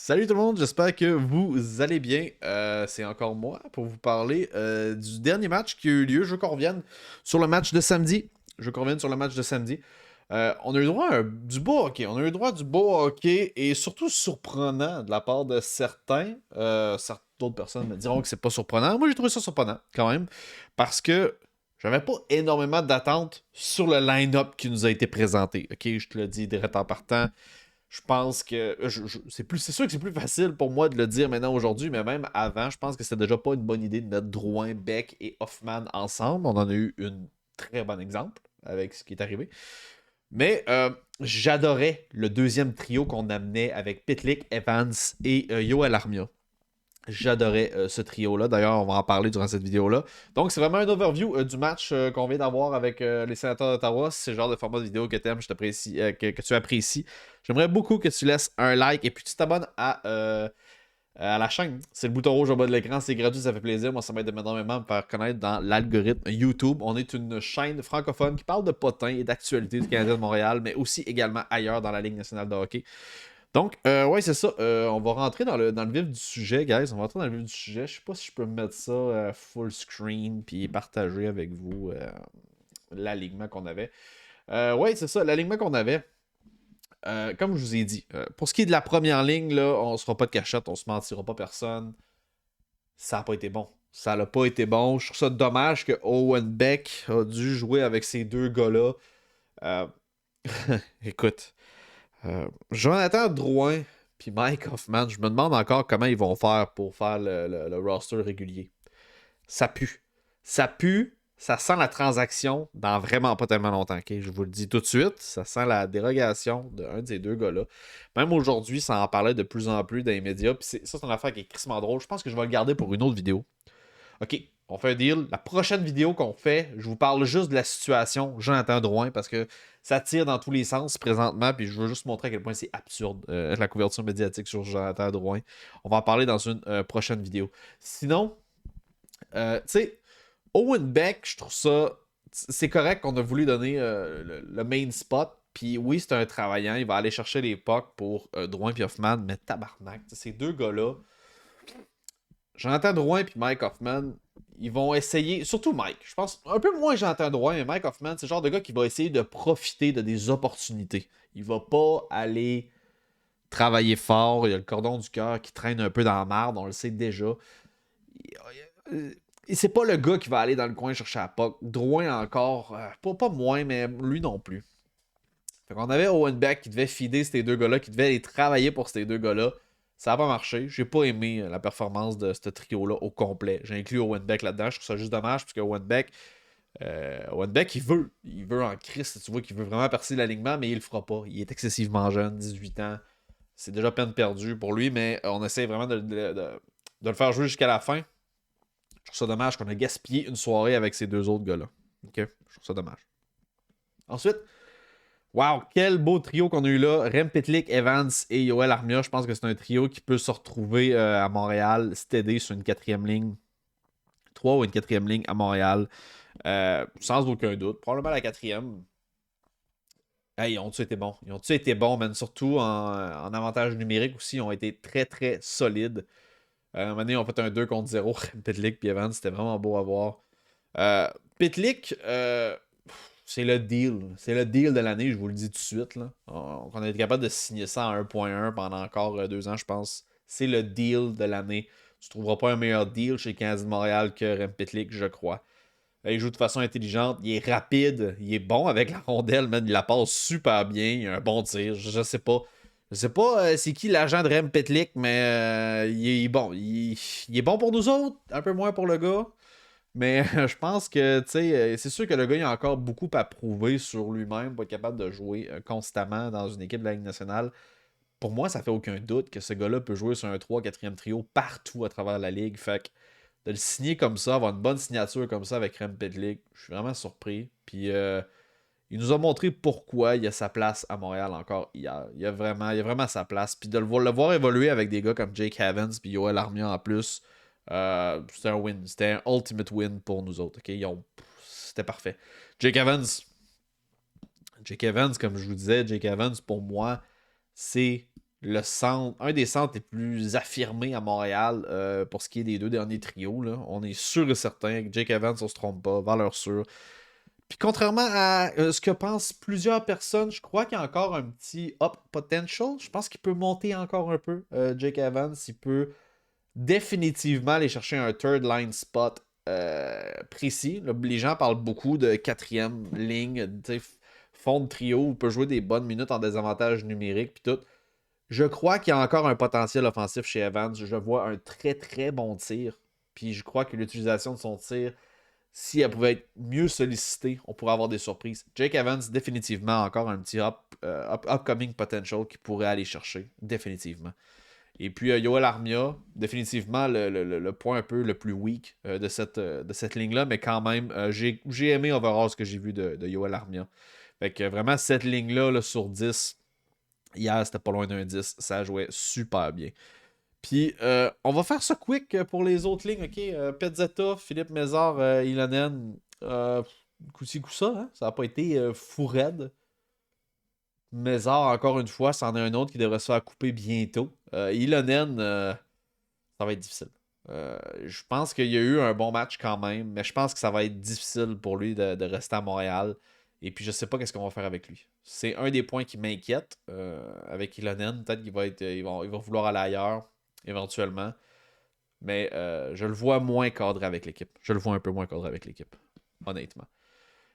Salut tout le monde, j'espère que vous allez bien. C'est encore moi pour vous parler du dernier match qui a eu lieu. Je veux qu'on revienne sur le match de samedi. On a eu droit à du beau hockey. On a eu droit à du beau hockey et surtout surprenant de la part de certains. D'autres personnes me diront que c'est pas surprenant. Moi, j'ai trouvé ça surprenant quand même parce que j'avais pas énormément d'attentes sur le line-up qui nous a été présenté. Ok, je te le dis direct en partant. Je pense que c'est sûr que c'est plus facile pour moi de le dire maintenant aujourd'hui, mais même avant, je pense que c'était déjà pas une bonne idée de mettre Drouin, Beck et Hoffman ensemble. On en a eu un très bon exemple avec ce qui est arrivé. Mais j'adorais le deuxième trio qu'on amenait avec Pitlick, Evans et Yoel Armia. J'adorais ce trio-là. D'ailleurs, on va en parler durant cette vidéo-là. Donc, c'est vraiment un overview du match qu'on vient d'avoir avec les sénateurs d'Ottawa. Si c'est le genre de format de vidéo que tu aimes, je t'apprécie, que tu apprécies. J'aimerais beaucoup que tu laisses un like et puis tu t'abonnes à la chaîne. C'est le bouton rouge au bas de l'écran. C'est gratuit, ça fait plaisir. Moi, ça m'aide énormément à me faire connaître dans l'algorithme YouTube. On est une chaîne francophone qui parle de potins et d'actualité du Canadien de Montréal, mais aussi également ailleurs dans la Ligue nationale de hockey. Donc, ouais, c'est ça. On va rentrer dans le vif du sujet, guys. On va rentrer dans le vif du sujet. Je sais pas si je peux mettre ça full screen puis partager avec vous l'alignement qu'on avait. Ouais, c'est ça, l'alignement qu'on avait. Comme je vous ai dit, pour ce qui est de la première ligne, là, on se fera pas de cachette, on se mentira pas personne. Ça n'a pas été bon. Ça n'a pas été bon. Je trouve ça dommage que Owen Beck a dû jouer avec ces deux gars-là. Euh, Écoute. Jonathan Drouin puis Mike Hoffman, je me demande encore comment ils vont faire pour faire le roster régulier. Ça pue. Ça pue, ça sent la transaction dans vraiment pas tellement longtemps. Ok? Je vous le dis tout de suite, ça sent la dérogation d'un de ces deux gars-là. Même aujourd'hui, ça en parlait de plus en plus dans les médias. Puis ça, c'est une affaire qui est crissement drôle. Je pense que je vais le garder pour une autre vidéo. OK, on fait un deal. La prochaine vidéo qu'on fait, je vous parle juste de la situation Jonathan Drouin parce que ça tire dans tous les sens présentement. Puis je veux juste montrer à quel point c'est absurde la couverture médiatique sur Jonathan Drouin. On va en parler dans une prochaine vidéo. Sinon, tu sais, Owen Beck, je trouve ça. C'est correct qu'on a voulu donner le main spot. Puis oui, c'est un travaillant. Il va aller chercher les pucks pour Drouin et Hoffman. Mais tabarnak, ces deux gars-là. Jonathan Drouin et Mike Hoffman, ils vont essayer, surtout Mike, je pense un peu moins Jonathan Drouin, mais Mike Hoffman, c'est le genre de gars qui va essayer de profiter de des opportunités. Il va pas aller travailler fort, il y a le cordon du cœur qui traîne un peu dans la marde, on le sait déjà. Et c'est pas le gars qui va aller dans le coin chercher la puck. Drouin encore, pas moins, mais lui non plus. Fait qu'on avait Owen Beck qui devait feeder ces deux gars-là, qui devait aller travailler pour ces deux gars-là. Ça n'a pas marché. J'ai pas aimé la performance de ce trio-là au complet. J'ai inclus Owen Beck là-dedans. Je trouve ça juste dommage parce que Owen Beck, il veut en Christ. Tu vois qu'il veut vraiment percer l'alignement, mais il le fera pas. Il est excessivement jeune, 18 ans. C'est déjà peine perdue pour lui, mais on essaie vraiment de le faire jouer jusqu'à la fin. Je trouve ça dommage qu'on a gaspillé une soirée avec ces deux autres gars-là. Ok? Je trouve ça dommage. Ensuite, wow, quel beau trio qu'on a eu là. Rem Pitlick, Evans et Yoel Armia. Je pense que c'est un trio qui peut se retrouver à Montréal, s'aider sur une quatrième ligne. 3 ou une quatrième ligne à Montréal. Sans aucun doute. Probablement la quatrième. Hey, ils ont-tu été bons? Ils ont-tu été bons, man? Surtout en avantage numérique aussi. Ils ont été très, très solides. À un moment donné, ils ont fait un 2 contre 0. Pitlick et Evans, c'était vraiment beau à voir. Euh, Pitlick, c'est le deal. C'est le deal de l'année, je vous le dis tout de suite. Là. On a été capable de signer ça à 1.1 pendant encore 2 ans, je pense. C'est le deal de l'année. Tu ne trouveras pas un meilleur deal chez Canadien de Montréal que Rem Pitlick, je crois. Il joue de façon intelligente, il est rapide, il est bon avec la rondelle, man. Il la passe super bien, il a un bon tir. Je sais pas. Je sais pas c'est qui l'agent de Rem Pitlick, mais il est bon. Il est bon pour nous autres, un peu moins pour le gars. Mais je pense que, tu sais, c'est sûr que le gars, il a encore beaucoup à prouver sur lui-même pour être capable de jouer constamment dans une équipe de la Ligue nationale. Pour moi, ça fait aucun doute que ce gars-là peut jouer sur un 3 4e trio partout à travers la Ligue. Fait que de le signer comme ça, avoir une bonne signature comme ça avec Rem Pitlick, je suis vraiment surpris. Puis il nous a montré pourquoi il a sa place à Montréal encore hier. Il a vraiment sa place. Puis de le voir évoluer avec des gars comme Jake Evans puis Yoel Armia en plus, c'était un win. C'était un ultimate win pour nous autres. Ok, c'était parfait. Jake Evans. Jake Evans, comme je vous disais, Jake Evans, pour moi, c'est un des centres les plus affirmés à Montréal pour ce qui est des 2 derniers trios. Là. On est sûr et certain que Jake Evans, on se trompe pas, valeur sûre. Puis contrairement à ce que pensent plusieurs personnes, je crois qu'il y a encore un petit up potential. Je pense qu'il peut monter encore un peu. Jake Evans, il peut définitivement aller chercher un third line spot précis. Là, les gens parlent beaucoup de quatrième ligne, fond de trio, où il peut jouer des bonnes minutes en désavantage numérique puis tout. Je crois qu'il y a encore un potentiel offensif chez Evans. Je vois un très très bon tir. Puis je crois que l'utilisation de son tir, si elle pouvait être mieux sollicitée, on pourrait avoir des surprises. Jake Evans, définitivement, encore un petit upcoming potential qu'il pourrait aller chercher. Définitivement. Et puis Yoel Armia, définitivement le point un peu le plus weak de cette ligne-là, mais quand même, j'ai aimé overall ce que j'ai vu de Yoel Armia. Fait que vraiment, cette ligne-là là, sur 10, hier, c'était pas loin d'un 10. Ça jouait super bien. Puis, on va faire ça quick pour les autres lignes, ok? Pezzetta, Philippe Mézard, Ilonen, coup-ci, coup-ça, hein? Ça n'a pas été fou raide. Mézard, encore une fois, c'en est un autre qui devrait se faire couper bientôt. Ilonen, ça va être difficile. Je pense qu'il y a eu un bon match quand même, mais je pense que ça va être difficile pour lui de rester à Montréal. Et puis je sais pas qu'est-ce qu'on va faire avec lui. C'est un des points qui m'inquiète avec Ilonen. Peut-être qu'il va vouloir aller ailleurs éventuellement. Mais je le vois moins cadré avec l'équipe. Je le vois un peu moins cadré avec l'équipe, honnêtement.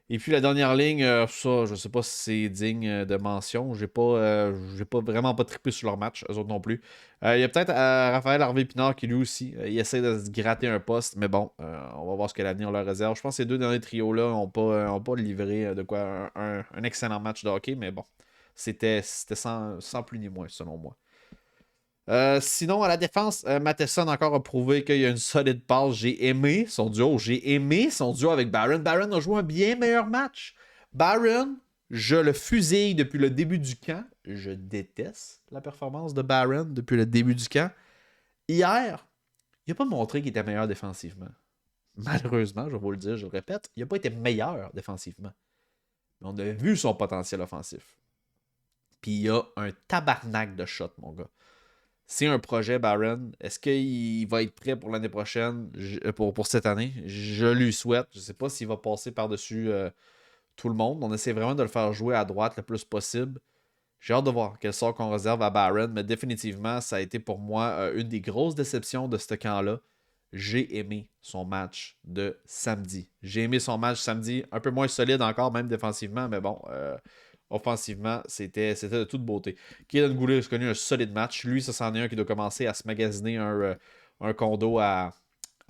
Et puis la dernière ligne, ça, je sais pas si c'est digne de mention. J'ai pas vraiment pas trippé sur leur match, eux autres non plus. Il y a peut-être Raphaël Harvey-Pinard qui lui aussi, il essaie de se gratter un poste, mais bon, on va voir ce que l'avenir leur réserve. Je pense que ces 2 derniers trios-là ont pas livré de quoi un excellent match de hockey, mais bon, c'était sans plus ni moins, selon moi. Sinon, à la défense, Matheson encore a prouvé qu'il y a une solide passe. J'ai aimé son duo. J'ai aimé son duo avec Barron. Barron a joué un bien meilleur match. Barron, je le fusille depuis le début du camp. Je déteste la performance de Barron depuis le début du camp. Hier, il n'a pas montré qu'il était meilleur défensivement. Malheureusement, je vais vous le dire, je le répète, il n'a pas été meilleur défensivement. Mais on a vu son potentiel offensif. Puis il y a un tabarnak de shots, mon gars. C'est un projet, Barron. Est-ce qu'il va être prêt pour l'année prochaine, pour cette année? Je lui souhaite. Je ne sais pas s'il va passer par-dessus tout le monde. On essaie vraiment de le faire jouer à droite le plus possible. J'ai hâte de voir quel sort qu'on réserve à Barron, mais définitivement, ça a été pour moi une des grosses déceptions de ce camp-là. J'ai aimé son match de samedi. J'ai aimé son match samedi, un peu moins solide encore, même défensivement, mais bon, offensivement, c'était de toute beauté. Kaden Goulet a connu un solide match. Lui, ça c'en est un qui doit commencer à se magasiner un condo à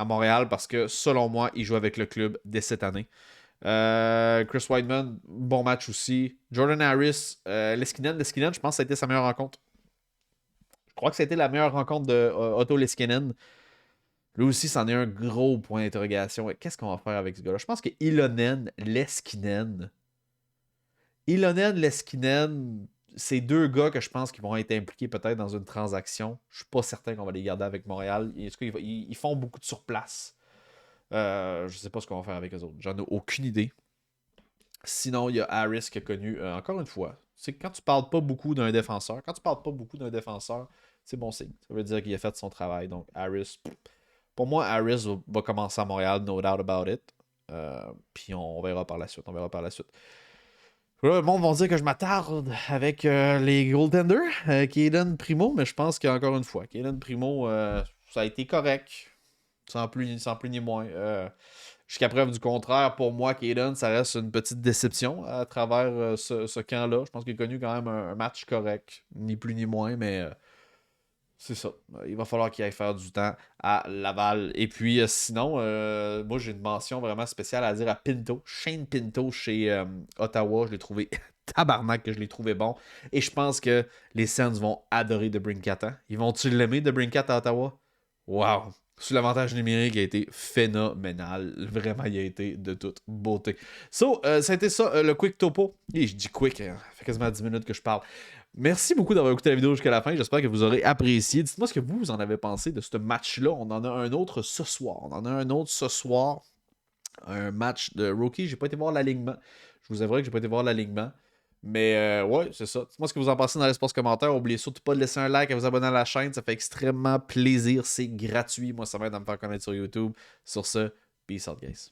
Montréal parce que, selon moi, il joue avec le club dès cette année. Chris Weidman, bon match aussi. Jordan Harris, Leskinen, je pense que ça a été sa meilleure rencontre. Je crois que ça a été la meilleure rencontre de Otto Leskinen. Lui aussi, c'en est un gros point d'interrogation. Qu'est-ce qu'on va faire avec ce gars-là? Je pense que Ilonen, Leskinen, c'est 2 gars que je pense qui vont être impliqués peut-être dans une transaction. Je suis pas certain qu'on va les garder avec Montréal. Est-ce qu'ils font beaucoup de surplace? Je sais pas ce qu'on va faire avec eux autres. J'en ai aucune idée. Sinon, il y a Harris qui a connu, encore une fois, c'est quand tu parles pas beaucoup d'un défenseur, c'est bon signe. Ça veut dire qu'il a fait son travail. Donc, Harris, pour moi, Harris va commencer à Montréal, no doubt about it. Puis on verra par la suite. Là, le monde va dire que je m'attarde avec les goaltenders, Kaden Primo, mais je pense qu'encore une fois, Kaden Primo, ça a été correct. Sans plus ni moins. Jusqu'à preuve du contraire, pour moi, Kaden, ça reste une petite déception à travers ce camp-là. Je pense qu'il a connu quand même un match correct, ni plus ni moins, mais c'est ça. Il va falloir qu'il aille faire du temps à Laval. Et puis, sinon, moi, j'ai une mention vraiment spéciale à dire à Pinto. Shane Pinto chez Ottawa. Je l'ai trouvé tabarnak, que je l'ai trouvé bon. Et je pense que les Sens vont adorer de Brinkata. Ils vont-tu l'aimer de Brinkata à Ottawa? Wow! Sur l'avantage numérique, il a été phénoménal. Vraiment, il a été de toute beauté. So, ça a été ça, le quick topo. Et je dis quick, hein, ça fait quasiment 10 minutes que je parle. Merci beaucoup d'avoir écouté la vidéo jusqu'à la fin. J'espère que vous aurez apprécié. Dites-moi ce que vous en avez pensé de ce match-là. On en a un autre ce soir. Un match de rookie. J'ai pas été voir l'alignement. Je vous avouerai que j'ai pas été voir l'alignement. Mais ouais, c'est ça. Dites-moi ce que vous en pensez dans l'espace commentaire. N'oubliez surtout pas de laisser un like et vous abonner à la chaîne. Ça fait extrêmement plaisir. C'est gratuit. Moi, ça m'aide à me faire connaître sur YouTube. Sur ce, peace out, guys.